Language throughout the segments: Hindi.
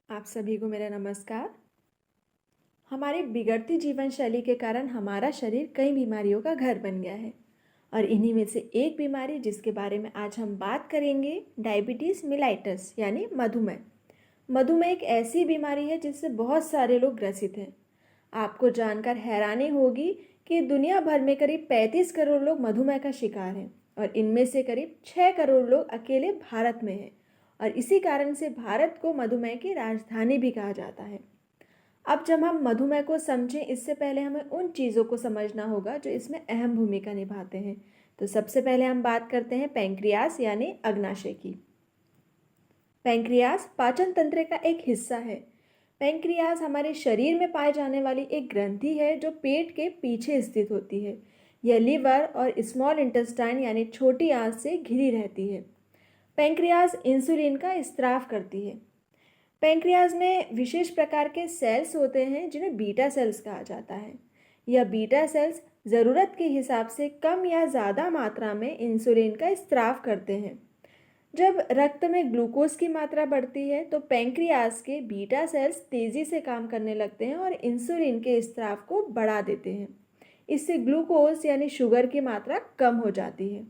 आप सभी को मेरा नमस्कार। हमारी बिगड़ती जीवन शैली के कारण हमारा शरीर कई बीमारियों का घर बन गया है और इन्हीं में से एक बीमारी जिसके बारे में आज हम बात करेंगे, डायबिटीज़ मिलाइटस यानी मधुमेह। मधुमेह एक ऐसी बीमारी है जिससे बहुत सारे लोग ग्रसित हैं। आपको जानकर हैरानी होगी कि दुनिया भर में करीब 35 करोड़ लोग मधुमेह का शिकार हैं और इनमें से करीब 6 करोड़ लोग अकेले भारत में हैं और इसी कारण से भारत को मधुमेह की राजधानी भी कहा जाता है। अब जब हम मधुमेह को समझें, इससे पहले हमें उन चीज़ों को समझना होगा जो इसमें अहम भूमिका निभाते हैं। तो सबसे पहले हम बात करते हैं पैंक्रियास यानी अग्नाशय की। पैंक्रियास पाचन तंत्र का एक हिस्सा है। पैंक्रियास हमारे शरीर में पाए जाने वाली एक ग्रंथि है जो पेट के पीछे स्थित होती है। यह लीवर और स्मॉल इंटेस्टाइन यानी छोटी आंत से घिरी रहती है। पैंक्रियास इंसुलिन का स्त्राव करती है। पैंक्रियाज में विशेष प्रकार के सेल्स होते हैं जिन्हें बीटा सेल्स कहा जाता है। यह बीटा सेल्स ज़रूरत के हिसाब से कम या ज़्यादा मात्रा में इंसुलिन का स्त्राव करते हैं। जब रक्त में ग्लूकोज की मात्रा बढ़ती है तो पैंक्रियाज के बीटा सेल्स तेज़ी से काम करने लगते हैं और इंसुलिन के स्त्राव को बढ़ा देते हैं। इससे ग्लूकोज यानी शुगर की मात्रा कम हो जाती है।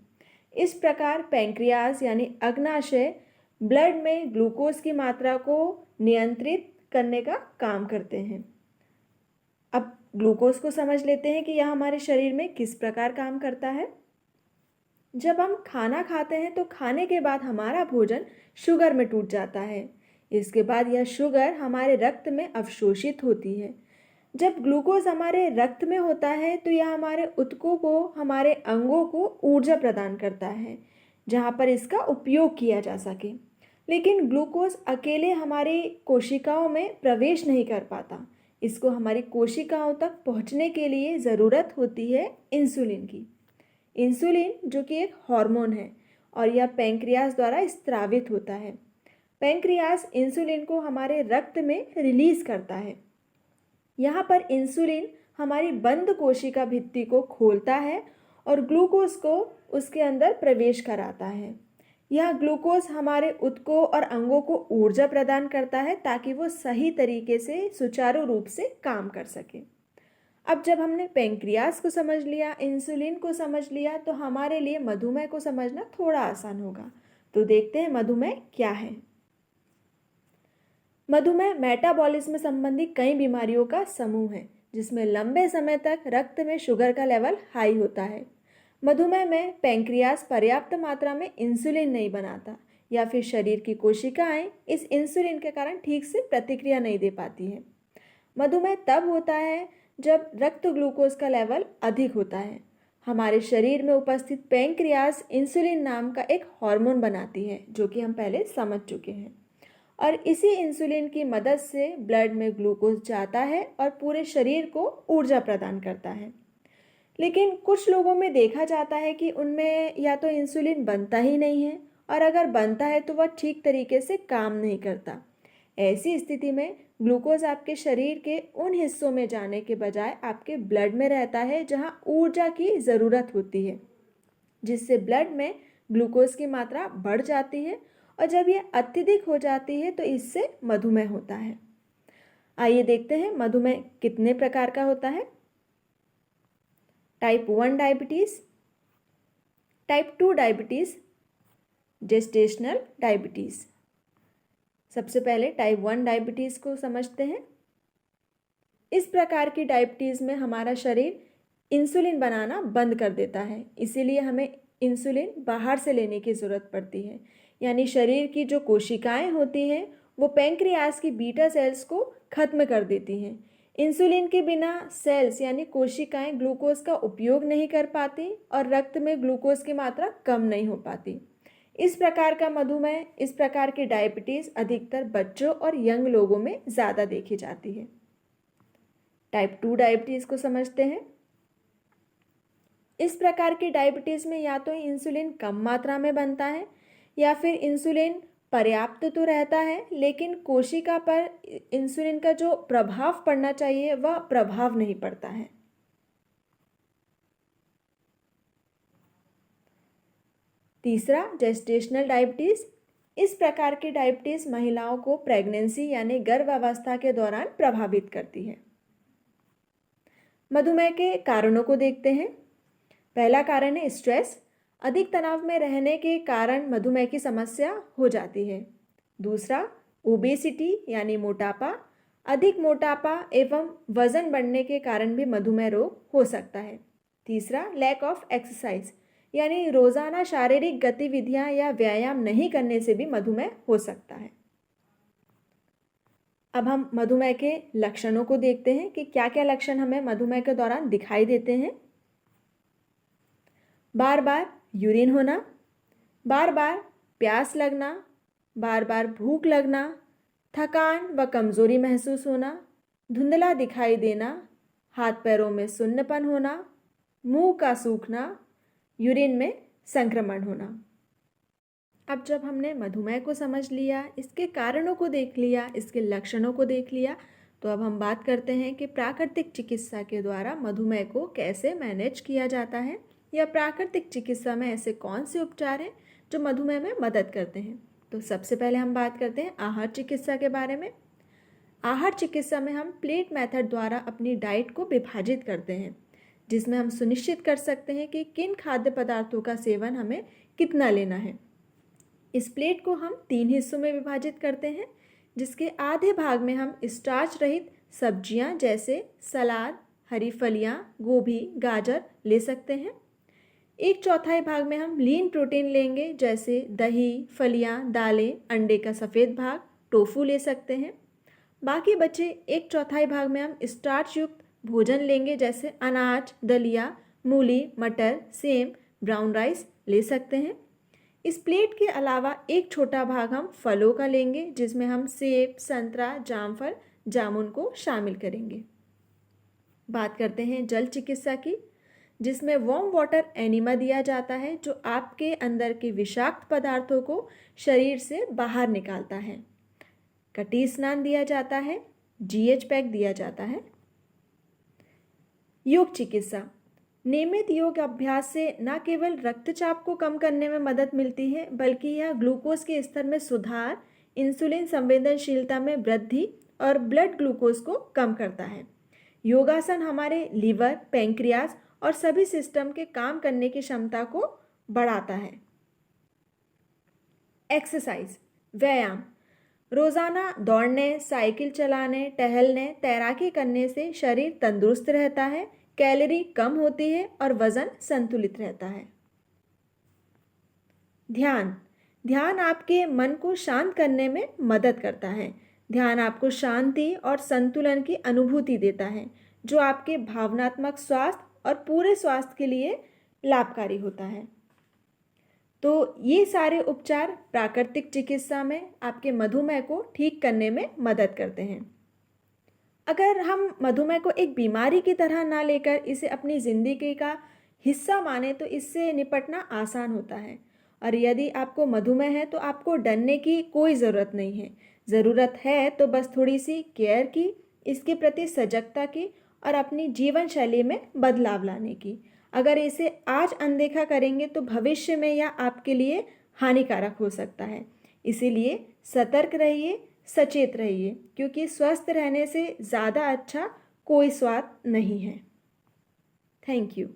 इस प्रकार पैंक्रियाज यानी अग्नाशय ब्लड में ग्लूकोज की मात्रा को नियंत्रित करने का काम करते हैं। अब ग्लूकोज को समझ लेते हैं कि यह हमारे शरीर में किस प्रकार काम करता है। जब हम खाना खाते हैं तो खाने के बाद हमारा भोजन शुगर में टूट जाता है। इसके बाद यह शुगर हमारे रक्त में अवशोषित होती है। जब ग्लूकोज हमारे रक्त में होता है तो यह हमारे ऊतकों को, हमारे अंगों को ऊर्जा प्रदान करता है जहाँ पर इसका उपयोग किया जा सके। लेकिन ग्लूकोज अकेले हमारी कोशिकाओं में प्रवेश नहीं कर पाता। इसको हमारी कोशिकाओं तक पहुँचने के लिए ज़रूरत होती है इंसुलिन की। इंसुलिन जो कि एक हार्मोन है और यह पैंक्रियास द्वारा स्त्रावित होता है। पैंक्रियास इंसुलिन को हमारे रक्त में रिलीज करता है। यहाँ पर इंसुलिन हमारी बंद कोशिका भित्ति को खोलता है और ग्लूकोज को उसके अंदर प्रवेश कराता है। यह ग्लूकोज हमारे ऊतकों और अंगों को ऊर्जा प्रदान करता है ताकि वो सही तरीके से सुचारू रूप से काम कर सके। अब जब हमने पैंक्रियास को समझ लिया, इंसुलिन को समझ लिया, तो हमारे लिए मधुमेह को समझना थोड़ा आसान होगा। तो देखते हैं मधुमेह क्या है। मधुमेह मेटाबॉलिज्म संबंधी कई बीमारियों का समूह है जिसमें लंबे समय तक रक्त में शुगर का लेवल हाई होता है। मधुमेह में पैंक्रियास पर्याप्त मात्रा में इंसुलिन नहीं बनाता या फिर शरीर की कोशिकाएं इस इंसुलिन के कारण ठीक से प्रतिक्रिया नहीं दे पाती हैं। मधुमेह तब होता है जब रक्त ग्लूकोज का लेवल अधिक होता है। हमारे शरीर में उपस्थित पैंक्रियास इंसुलिन नाम का एक हार्मोन बनाती है जो कि हम पहले समझ चुके हैं और इसी इंसुलिन की मदद से ब्लड में ग्लूकोज जाता है और पूरे शरीर को ऊर्जा प्रदान करता है। लेकिन कुछ लोगों में देखा जाता है कि उनमें या तो इंसुलिन बनता ही नहीं है और अगर बनता है तो वह ठीक तरीके से काम नहीं करता। ऐसी स्थिति में ग्लूकोज आपके शरीर के उन हिस्सों में जाने के बजाय आपके ब्लड में रहता है जहां ऊर्जा की ज़रूरत होती है, जिससे ब्लड में ग्लूकोज की मात्रा बढ़ जाती है और जब यह अत्यधिक हो जाती है तो इससे मधुमेह होता है। आइए देखते हैं मधुमेह कितने प्रकार का होता है। Type 1 diabetes, type 2 diabetes, gestational diabetes. सबसे पहले टाइप 1 डायबिटीज़ को समझते हैं। इस प्रकार की डायबिटीज़ में हमारा शरीर इंसुलिन बनाना बंद कर देता है, इसीलिए हमें इंसुलिन बाहर से लेने की ज़रूरत पड़ती है। यानी शरीर की जो कोशिकाएं होती हैं वो पैंक्रियास की बीटा सेल्स को खत्म कर देती हैं। इंसुलिन के बिना सेल्स यानी कोशिकाएं ग्लूकोज का उपयोग नहीं कर पाती और रक्त में ग्लूकोज की मात्रा कम नहीं हो पाती। इस प्रकार का मधुमेह, इस प्रकार की डायबिटीज़ अधिकतर बच्चों और यंग लोगों में ज़्यादा देखी जाती है। टाइप 2 डायबिटीज़ को समझते हैं। इस प्रकार की डायबिटीज़ में या तो इंसुलिन कम मात्रा में बनता है या फिर इंसुलिन पर्याप्त तो रहता है लेकिन कोशिका पर इंसुलिन का जो प्रभाव पड़ना चाहिए वह प्रभाव नहीं पड़ता है। तीसरा जेस्टेशनल डायबिटीज़। इस प्रकार की डायबिटीज़ महिलाओं को प्रेगनेंसी यानी गर्भावस्था के दौरान प्रभावित करती है। मधुमेह के कारणों को देखते हैं। पहला कारण है स्ट्रेस। अधिक तनाव में रहने के कारण मधुमेह की समस्या हो जाती है। दूसरा, ओबेसिटी यानी मोटापा। अधिक मोटापा एवं वजन बढ़ने के कारण भी मधुमेह रोग हो सकता है। तीसरा, लैक ऑफ एक्सरसाइज यानी रोज़ाना शारीरिक गतिविधियां या व्यायाम नहीं करने से भी मधुमेह हो सकता है। अब हम मधुमेह के लक्षणों को देखते हैं कि क्या क्या लक्षण हमें मधुमेह के दौरान दिखाई देते हैं। बार बार यूरिन होना, बार बार प्यास लगना, बार बार भूख लगना, थकान व कमज़ोरी महसूस होना, धुंधला दिखाई देना, हाथ पैरों में सुन्नपन होना, मुंह का सूखना, यूरिन में संक्रमण होना। अब जब हमने मधुमेह को समझ लिया, इसके कारणों को देख लिया, इसके लक्षणों को देख लिया, तो अब हम बात करते हैं कि प्राकृतिक चिकित्सा के द्वारा मधुमेह को कैसे मैनेज किया जाता है, या प्राकृतिक चिकित्सा में ऐसे कौन से उपचार हैं जो मधुमेह में मदद करते हैं। तो सबसे पहले हम बात करते हैं आहार चिकित्सा के बारे में। आहार चिकित्सा में हम प्लेट मेथड द्वारा अपनी डाइट को विभाजित करते हैं, जिसमें हम सुनिश्चित कर सकते हैं कि किन खाद्य पदार्थों का सेवन हमें कितना लेना है। इस प्लेट को हम 3 हिस्सों में विभाजित करते हैं, जिसके आधे भाग में हम स्टार्च रहित सब्जियां जैसे सलाद, हरी फलियां, गोभी, गाजर ले सकते हैं। 1/4 भाग में हम लीन प्रोटीन लेंगे, जैसे दही, फलियां, दालें, अंडे का सफ़ेद भाग, टोफू ले सकते हैं। बाकी बचे 1/4 भाग में हम स्टार्च युक्त भोजन लेंगे, जैसे अनाज, दलिया, मूली, मटर, सेम, ब्राउन राइस ले सकते हैं। इस प्लेट के अलावा एक छोटा भाग हम फलों का लेंगे, जिसमें हम सेब, संतरा, जामफल, जामुन को शामिल करेंगे। बात करते हैं जल चिकित्सा की, जिसमें वार्म वाटर एनिमा दिया जाता है, जो आपके अंदर के विषाक्त पदार्थों को शरीर से बाहर निकालता है। कटी स्नान दिया जाता है। GH पैक दिया जाता है। योग चिकित्सा। नियमित योग अभ्यास से न केवल रक्तचाप को कम करने में मदद मिलती है, बल्कि यह ग्लूकोज के स्तर में सुधार, इंसुलिन संवेदनशीलता में वृद्धि और ब्लड ग्लूकोज को कम करता है। योगासन हमारे लीवर, पैंक्रियाज और सभी सिस्टम के काम करने की क्षमता को बढ़ाता है। एक्सरसाइज, व्यायाम। रोज़ाना दौड़ने, साइकिल चलाने, टहलने, तैराकी करने से शरीर तंदुरुस्त रहता है, कैलोरी कम होती है और वज़न संतुलित रहता है। ध्यान। ध्यान आपके मन को शांत करने में मदद करता है। ध्यान आपको शांति और संतुलन की अनुभूति देता है, जो आपके भावनात्मक स्वास्थ्य और पूरे स्वास्थ्य के लिए लाभकारी होता है। तो ये सारे उपचार प्राकृतिक चिकित्सा में आपके मधुमेह को ठीक करने में मदद करते हैं। अगर हम मधुमेह को एक बीमारी की तरह ना लेकर इसे अपनी ज़िंदगी का हिस्सा माने, तो इससे निपटना आसान होता है। और यदि आपको मधुमेह है तो आपको डरने की कोई ज़रूरत नहीं है। ज़रूरत है तो बस थोड़ी सी केयर की, इसके प्रति सजगता की और अपनी जीवन शैली में बदलाव लाने की। अगर इसे आज अनदेखा करेंगे तो भविष्य में यह आपके लिए हानिकारक हो सकता है। इसीलिए सतर्क रहिए, सचेत रहिए, क्योंकि स्वस्थ रहने से ज़्यादा अच्छा कोई स्वाद नहीं है। Thank you.